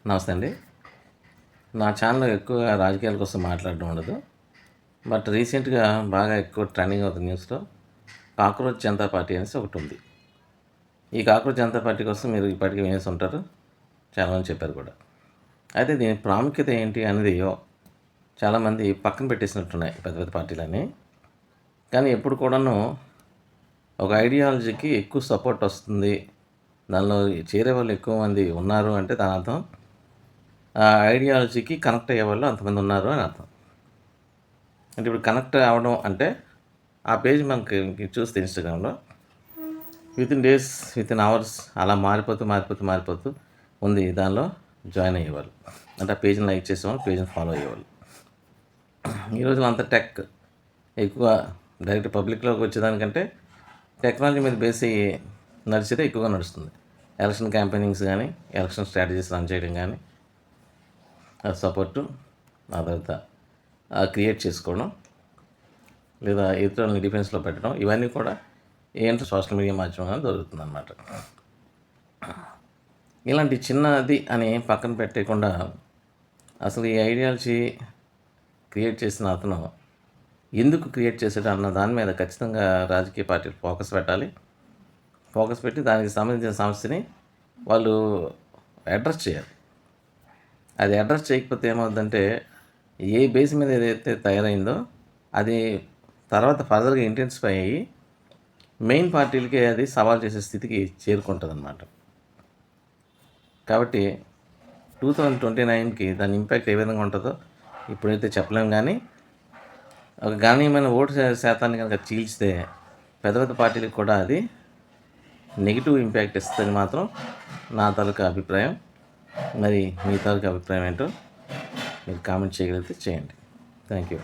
నమస్తే అండి. నా ఛానల్‌లో ఎక్కువగా రాజకీయాల కోసం మాట్లాడడం ఉండదు. బట్ రీసెంట్‌గా బాగా ఎక్కువ ట్రెండింగ్ అవుతున్న న్యూస్‌లో కాక్రోచ్ జనతా పార్టీ అనేసి ఒకటుంది. ఈ కాక్రోచ్ జనతా పార్టీ కోసం మీరు ఇప్పటికే వినేసి ఉంటారు. చాలామంది చెప్పారు కూడా. అయితే దీని ప్రాముఖ్యత ఏంటి అనేది చాలామంది పక్కన పెట్టేసినట్టున్నాయి పెద్ద పెద్ద పార్టీలన్నీ. కానీ ఎప్పుడు కూడాను ఒక ఐడియాలజీకి ఎక్కువ సపోర్ట్ వస్తుంది. దానిలో చేరే వాళ్ళు ఎక్కువ మంది ఉన్నారు అంటే దాని అర్థం ఆ ఐడియాలజీకి కనెక్ట్ అయ్యేవాళ్ళు అంతమంది ఉన్నారు అని అర్థం. అంటే ఇప్పుడు కనెక్ట్ అవ్వడం అంటే ఆ పేజ్ మనకి చూస్తే ఇన్‌స్టాగ్రామ్‌లో వితిన్ డేస్, వితిన్ అవర్స్ అలా మారిపోతూ ఉంది. దానిలో జాయిన్ అయ్యేవాళ్ళు. అంటే ఆ పేజ్‌ని లైక్ చేసేవాళ్ళు, పేజ్‌ని ఫాలో అయ్యేవాళ్ళు. ఈ రోజుల్లో అంతా టెక్ ఎక్కువ డైరెక్ట్ పబ్లిక్‌లోకి వచ్చేదానికంటే టెక్నాలజీ మీద బేస్ అయ్యి నడిచేదే ఎక్కువగా నడుస్తుంది. ఎలక్షన్ క్యాంపెయినింగ్స్ కానీ, ఎలక్షన్ స్ట్రాటజీస్ రన్ చేయడం కానీ, సపోర్టు ఆ తర్వాత క్రియేట్ చేసుకోవడం లేదా ఇతరులని డిఫెన్స్లో పెట్టడం ఇవన్నీ కూడా ఏంటో సోషల్ మీడియా మాధ్యమంగా దొరుకుతుందన్నమాట. ఇలాంటి చిన్నది అని పక్కన పెట్టకుండా అసలు ఈ ఐడియాలజీ క్రియేట్ చేసిన అతను ఎందుకు క్రియేట్ చేశాడు అన్న దాని మీద ఖచ్చితంగా రాజకీయ పార్టీలు ఫోకస్ పెట్టాలి. ఫోకస్ పెట్టి దానికి సంబంధించిన సమస్యని వాళ్ళు అడ్రస్ చేయాలి. అది అడ్రస్ చేయకపోతే ఏమవుద్దంటే ఏ బేస్ మీద ఏదైతే తయారైందో అది తర్వాత ఫర్దర్గా ఇంటెన్సిఫై అయ్యి మెయిన్ పార్టీలకి అది సవాల్ చేసే స్థితికి చేరుకుంటుందన్నమాట. కాబట్టి 2029కి దాని ఇంపాక్ట్ ఏ విధంగా ఉంటుందో ఇప్పుడైతే చెప్పలేము. కానీ ఒక గణనీయమైన ఓటు శాతాన్ని కనుక చీల్చితే పెద్ద పెద్ద పార్టీలకు కూడా అది నెగిటివ్ ఇంపాక్ట్ ఇస్తుందని మాత్రం నా తాలూకా అభిప్రాయం. మరి మీ తాలూకా అభిప్రాయం ఏంటో మీరు కామెంట్ చేయగలిగితే చేయండి. Thank you.